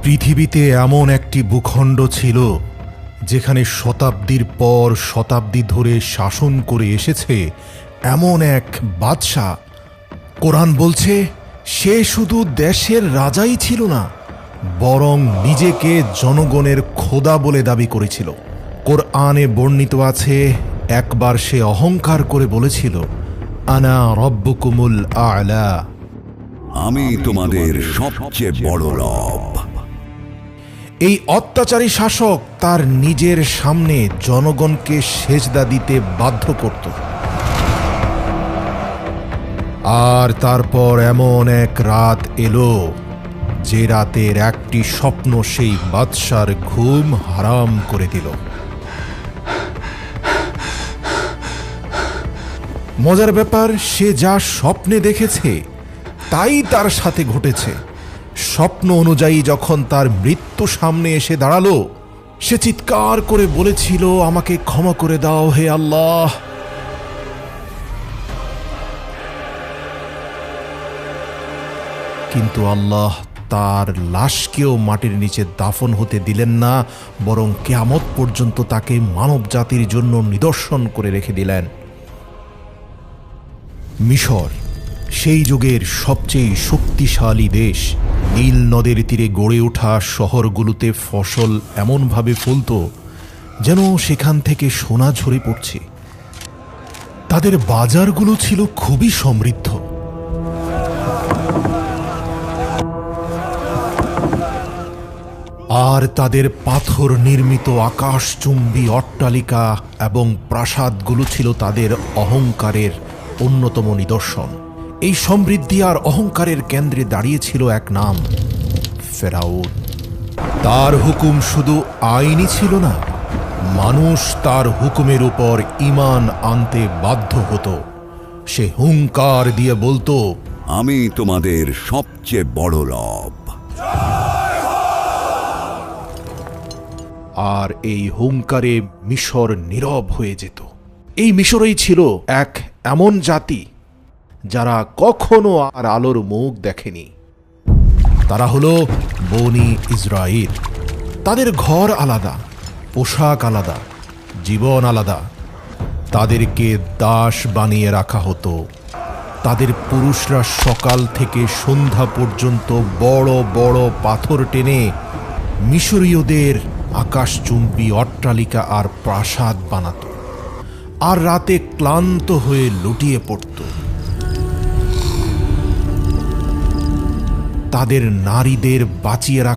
পৃথিবীতে এমন একটি ভূখণ্ড ছিল যেখানে শতাব্দীর পর শতাব্দী ধরে শাসন করে এসেছে এমন এক বাদশা। কোরআন বলছে সে শুধু দেশের রাজাই ছিল না, বরং নিজেকে জনগণের খোদা বলে দাবি করেছিল। কোরআনে বর্ণিত আছে, একবার সে অহংকার করে বলেছিল, আনা রব্বুকুমুল আ'লা, আমি তোমাদের সবচেয়ে বড় রব। এই অত্যাচারী শাসক তার নিজের সামনে জনগণকে সেজদা দিতে বাধ্য করত। আর তারপর এমন এক রাত এলো যে রাতের একটি স্বপ্ন সেই বাদশার ঘুম হারাম করে দিল। মজার ব্যাপার, সে যা স্বপ্নে দেখেছে তাই তার সাথে ঘটেছে। স্বপ্ন অনুযায়ী যখন তার মৃত্যু সামনে এসে দাঁড়ালো, সে চিৎকার করে বলেছিল, আমাকে ক্ষমা করে দাও হে আল্লাহ। কিন্তু আল্লাহ তার লাশকেও মাটির নিচে দাফন হতে দিলেন না, বরং কিয়ামত পর্যন্ত তাকে মানব জাতির জন্য নিদর্শন করে রেখে দিলেন। মিশর সেই যুগের সবচেয়ে শক্তিশালী দেশ। নীল নদের তীরে গড়ে ওঠা শহরগুলোতে ফসল এমনভাবে ফলত যেন সেখান থেকে সোনা ঝরে পড়ছে। তাদের বাজারগুলো ছিল খুবই সমৃদ্ধ। আর তাদের পাথর নির্মিত আকাশচুম্বী অট্টালিকা এবং প্রাসাদগুলো ছিল তাদের অহংকারের অন্যতম নিদর্শন। এই সমৃদ্ধি আর অহংকারের কেন্দ্রে দাঁড়িয়েছিল এক নাম, ফেরাউন। তার হুকুম শুধু আইনি ছিল না, মানুষ তার হুকুমের উপর ঈমান আনতে বাধ্য হতো। সে হুঙ্কার দিয়ে বলতো, আমি তোমাদের সবচেয়ে বড় রব। আর এই হুঙ্কারে মিশর নীরব হয়ে যেত। এই মিশরেই ছিল এক এমন জাতি যারা কখনো আর আলোর মুখ দেখেনি। তারা হলো বনি ইসরাইল। তাদের ঘর আলাদা, পোশাক আলাদা, জীবন আলাদা। তাদেরকে দাস বানিয়ে রাখা হতো। তাদের পুরুষরা সকাল থেকে সন্ধ্যা পর্যন্ত বড় বড় পাথর টেনে মিশরীয়দের আকাশচুম্বী অট্টালিকা আর প্রাসাদ বানাত, আর রাতে ক্লান্ত হয়ে লুটিয়ে পড়ত। তাদের নারীদের বাঁচিয়ে রাখা